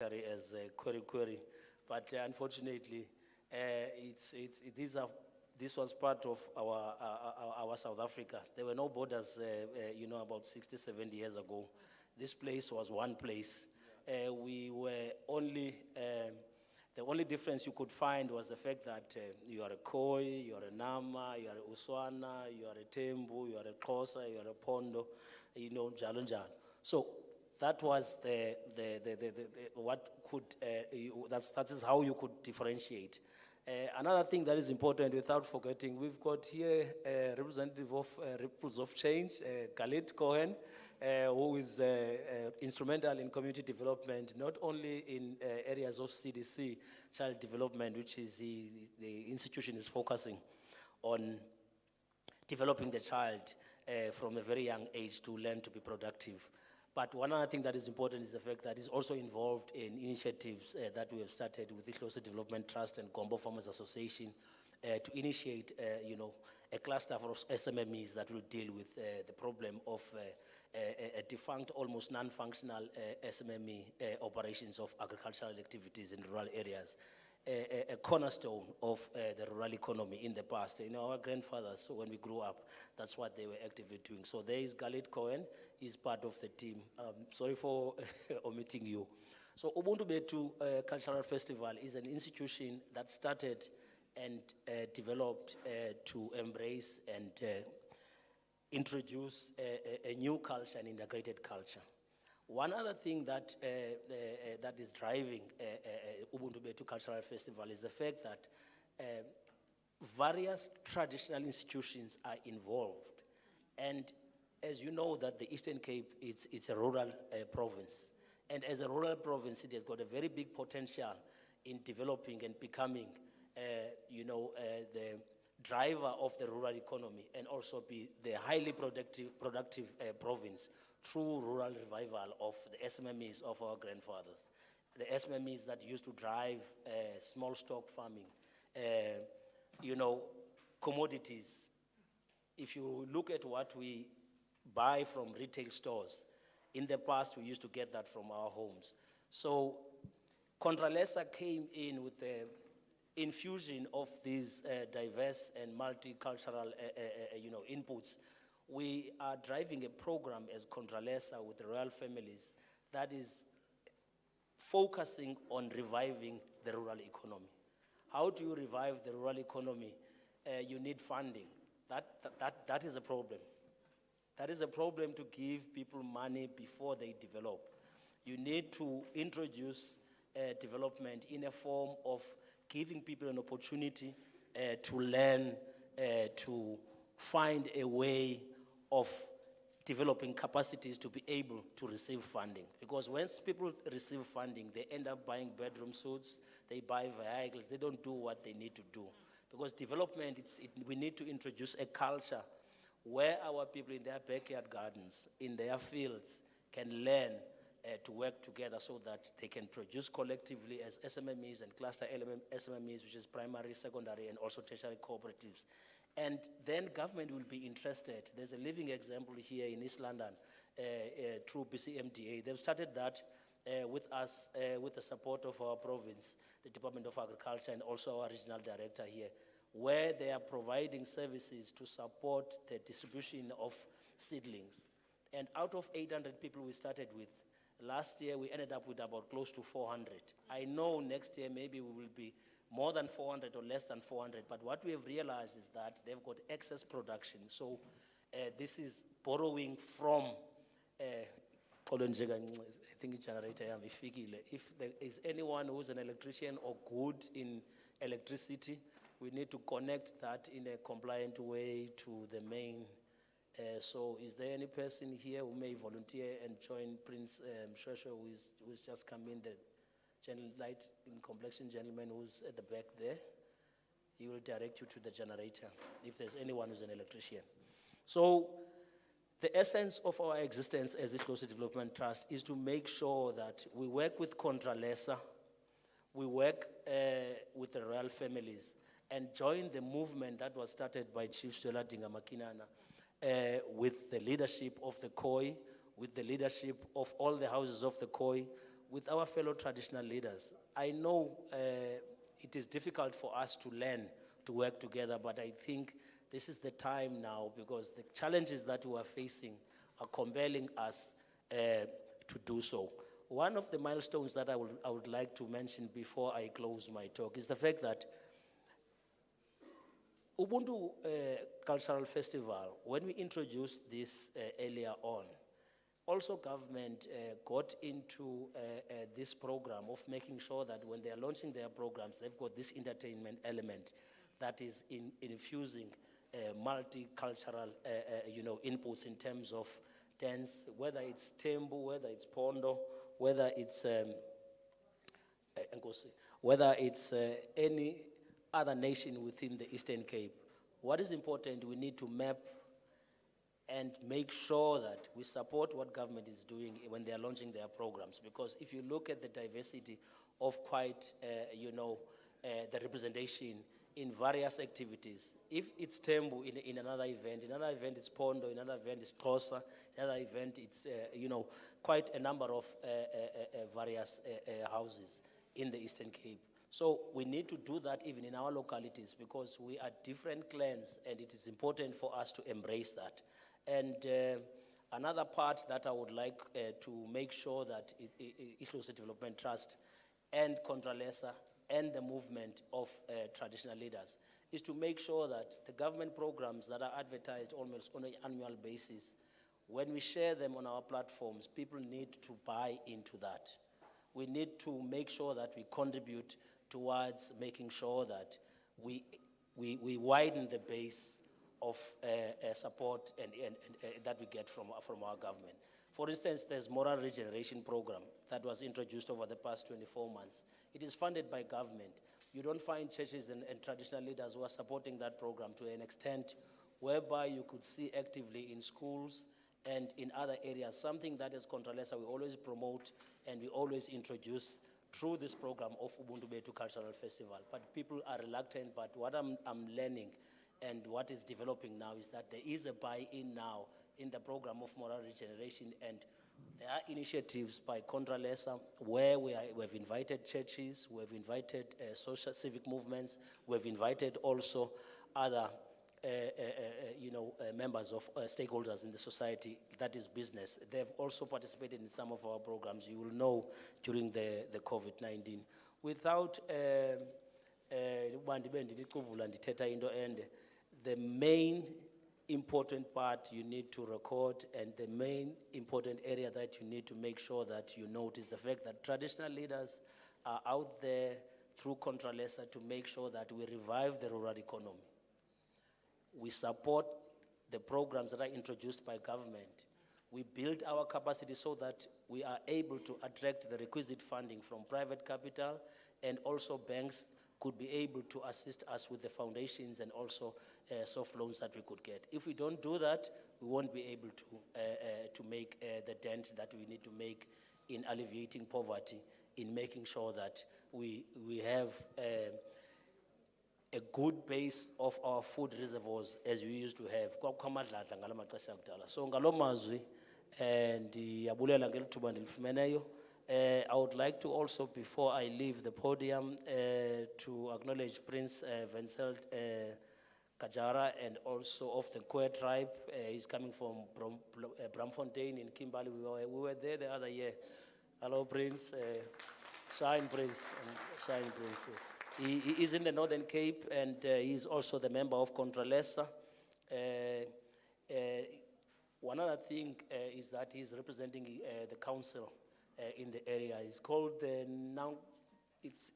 as a query, but unfortunately, this was part of our South Africa. There were no borders, about 60, 70 years ago. This place was one place. We were only, the only difference you could find was the fact that you are a Khoi, you are a Nama, you are a Uswana, you are a Tembu, you are a Xhosa, you are a Pondo, njalo njalo. So that was what could, that is how you could differentiate. Another thing that is important, without forgetting, we've got here a representative of Ripples of Change, Khalid Cohen, who is instrumental in community development, not only in areas of CDC, child development, which is the institution is focusing on developing the child from a very young age to learn to be productive. But one other thing that is important is the fact that it's also involved in initiatives that we have started with the Closer Development Trust and Gombo Farmers Association to initiate, a cluster of SMMEs that will deal with the problem of a defunct, almost non-functional SMME operations of agricultural activities in rural areas. A cornerstone of the rural economy in the past. Our grandfathers, when we grew up, that's what they were actively doing. So there is Khalid Cohen, he's part of the team. Sorry for omitting you. So Ubuntu Bethu Cultural Festival is an institution that started and developed to embrace and introduce a new culture, an integrated culture. One other thing that that is driving Ubuntu Bethu Cultural Festival is the fact that various traditional institutions are involved. And as you know that the Eastern Cape, it's a rural province. And as a rural province, it has got a very big potential in developing and becoming, the driver of the rural economy and also be the highly productive province through rural revival of the SMMEs of our grandfathers. The SMMEs that used to drive small stock farming, commodities. If you look at what we buy from retail stores, in the past we used to get that from our homes. So Contralesa came in with the infusion of these diverse and multicultural inputs. We are driving a program as Contralesa with the royal families that is focusing on reviving the rural economy. How do you revive the rural economy? You need funding. That is a problem. That is a problem to give people money before they develop. You need to introduce development in a form of giving people an opportunity to learn, to find a way of developing capacities to be able to receive funding. Because once people receive funding, they end up buying bedroom suits, they buy vehicles, they don't do what they need to do. Because development, we need to introduce a culture where our people in their backyard gardens, in their fields, can learn to work together so that they can produce collectively as SMMEs and cluster SMMEs, which is primary, secondary, and also tertiary cooperatives. And then government will be interested. There's a living example here in East London through BCMDA. They've started that with us, with the support of our province, the Department of Agriculture, and also our regional director here, where they are providing services to support the distribution of seedlings. And out of 800 people we started with, last year we ended up with about close to 400. I know next year maybe we will be more than 400 or less than 400, but what we have realized is that they've got excess production. So this is borrowing from, I think it's generator, if there is anyone who's an electrician or good in electricity, we need to connect that in a compliant way to the main. So is there any person here who may volunteer and join Prince Mshweshwe, who's just come in, the light in complexion gentleman who's at the back there? He will direct you to the generator if there's anyone who's an electrician. So the essence of our existence as a Closer Development Trust is to make sure that we work with Contralesa, we work with the royal families, and join the movement that was started by Chief Stella Makinana with the leadership of the Khoi, with the leadership of all the houses of the Khoi, with our fellow traditional leaders. I know it is difficult for us to learn to work together, but I think this is the time now because the challenges that we are facing are compelling us to do so. One of the milestones that I would like to mention before I close my talk is the fact that Ubuntu Cultural Festival, when we introduced this earlier on, also government got into this program of making sure that when they are launching their programs, they've got this entertainment element that is infusing multicultural inputs in terms of dance, whether it's tembu, whether it's pondo, whether it's any other nation within the Eastern Cape. What is important, we need to map and make sure that we support what government is doing when they are launching their programs. Because if you look at the diversity of the representation in various activities, if it's Tembu in another event it's Pondo, in another event it's Xhosa, in another event it's, quite a number of various houses in the Eastern Cape. So we need to do that even in our localities because we are different clans and it is important for us to embrace that. And another part that I would like to make sure that Ihlozi Development Trust and Contralesa and the movement of traditional leaders is to make sure that the government programs that are advertised almost on an annual basis, when we share them on our platforms, people need to buy into that. We need to make sure that we contribute towards making sure that we widen the base of support and that we get from our government. For instance, there's Moral Regeneration Program that was introduced over the past 24 months. It is funded by government. You don't find churches and traditional leaders who are supporting that program to an extent whereby you could see actively in schools and in other areas, something that as Contralesa we always promote and we always introduce through this program of Ubuntu Bethu Cultural Festival. But people are reluctant, but what I'm learning and what is developing now is that there is a buy-in now in the program of moral regeneration, and there are initiatives by Contralesa where we have invited churches, we have invited social civic movements, we have invited also other members of stakeholders in the society, that is business. They've also participated in some of our programs, you will know, during the COVID-19. Without the main important part you need to record and the main important area that you need to make sure that you note is the fact that traditional leaders are out there through Contralesa to make sure that we revive the rural economy. We support the programs that are introduced by government. We build our capacity so that we are able to attract the requisite funding from private capital, and also banks could be able to assist us with the foundations and also soft loans that we could get. If we don't do that, we won't be able to make the dent that we need to make in alleviating poverty, in making sure that we have a good base of our food reservoirs as we used to have. So ngalo mazwi ndiyabulela ngelithuba ndilifumeneyo. I would like to also, before I leave the podium, to acknowledge Prince Vincent Kajara, and also of the Kwe tribe. He's coming from Bramfontein in Kimberley. We were there the other year. Hello, Prince. Shine, Prince. Shine, Prince. He is in the Northern Cape, and he's also the member of Contralesa. One other thing is that he's representing the council in the area. It's called the it's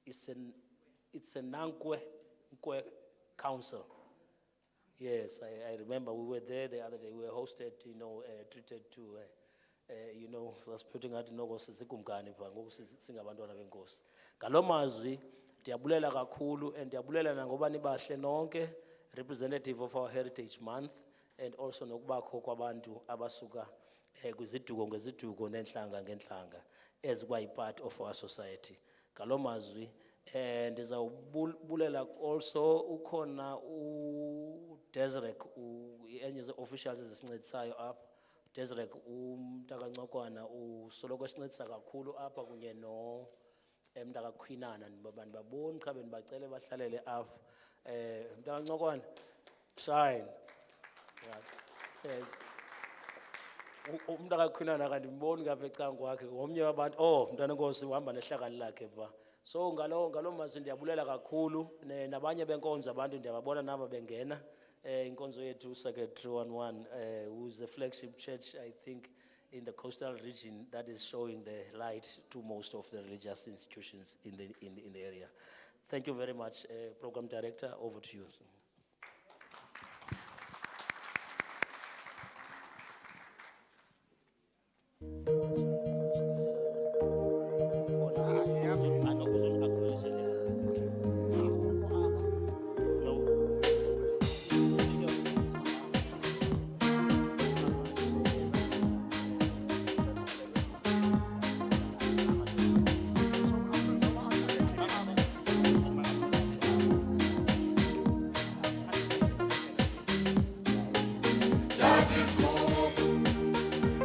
a Nankwe Council. Yes, I remember we were there the other day. We were hosted, treated to, was putting out sizikumkani pha ngoku singabantwana benkosi. Ngalo mazwi ndiyabulela kakhulu, and ndiyabulela nangoba nibahle nonke, representative of our Heritage Month, and also nokubakho kwabantu abasuka kwiziduko ngeziduko nenhlanga ngenhlanga as part of our society. Ngalo mazwi ndizawubulela also ukhona Desirek enye officials ezisincedisayo apha Desirek umntakancokwana usoloko esincedisa kakhulu apha kunye no mntakakhwinana ndibaboni qha bendibacele bahlalele apha. Mntakancokwana, shine. Umntakakhwinana kandimboni ngapha ecan'kwakhe ngomnye wabantu. Oh, mntana Nkosi uhamba nehlakani lakhe pha. So ngalo mazwi ndiyabulela kakhulu nabanye benkonzo abantu ndiyababona nabo bengena. Inkonzo yethu Secretary 11 who's the flagship church, I think, in the coastal region that is showing the light to most of the religious institutions in the area. Thank you very much, Program Director. Over to you.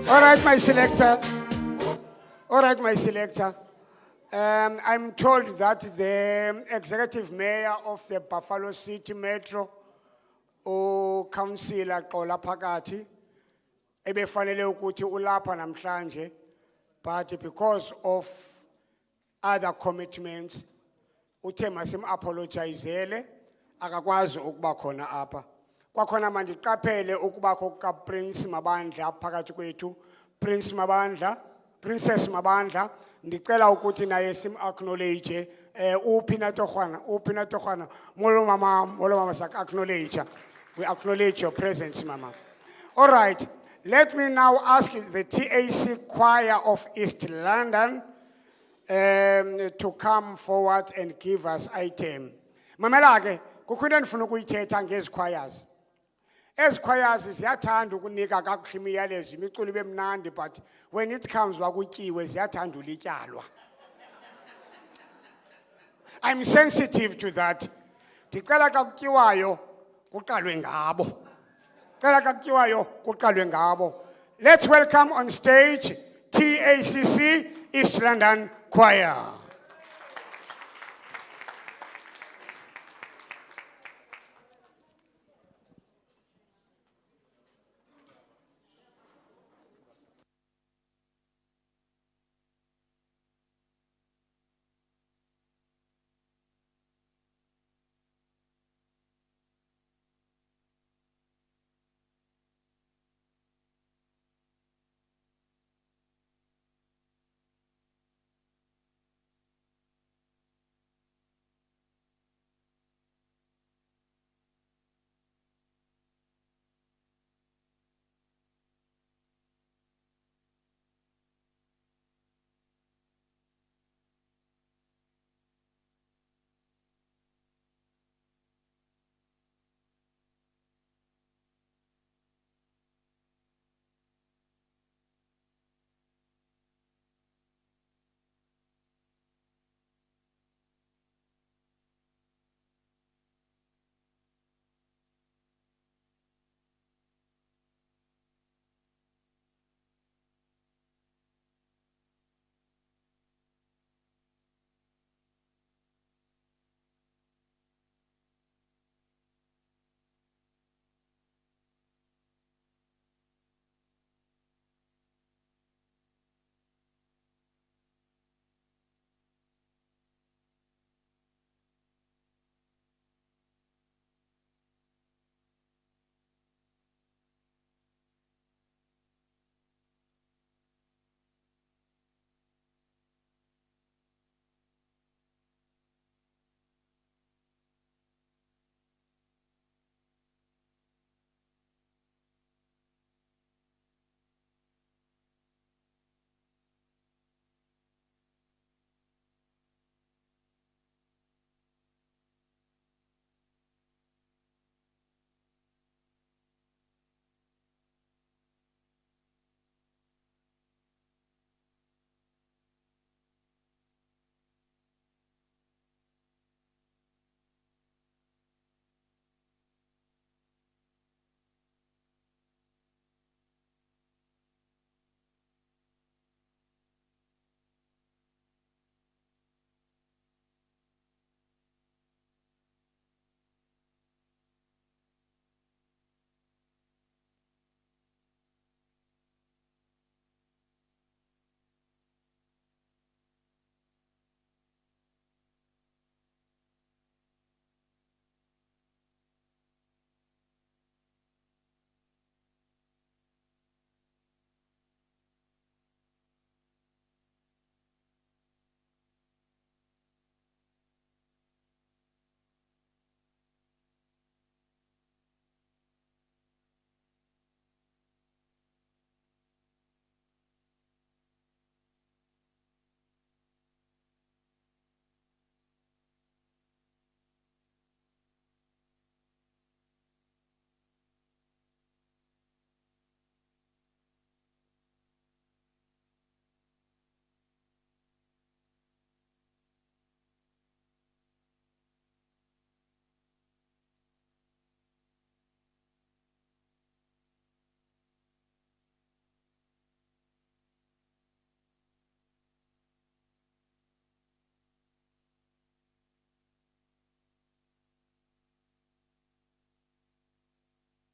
All right, my selector. All right, my selector. I'm told that the executive mayor of the Buffalo City Metro, Councillor Qola Phakathi, ebefanele ukuthi ulapha namhlanje, but because of other commitments, uthe masim-apologizele, akakwazi ukuba khona apha. Kwakhona mandiqaphele ukubakho kaPrince Mabandla phakathi kwethu. Prince Mabandla, Princess Mabandla, ndicela ukuthi naye sim-acknowledge uphi natorhwana molo mama sak-acknowledge. We acknowledge your presence, Mama. All right, let me now ask the TAC Choir of East London to come forward and give us item. Mamelake, kukho into endifuna ukuyithetha ngezi choirs. As choirs ziyathanda ukunika kakuhle imiyalezo imiculo ibe mnandi, but when it comes bakutyiwe ziyathanda ulityalwa. I'm sensitive to that. Ndicela xa kutyiwayo kuqalwe ngabo. Ndicela xa kutyiwayo kuqalwe ngabo. Let's welcome on stage TACC East London Choir.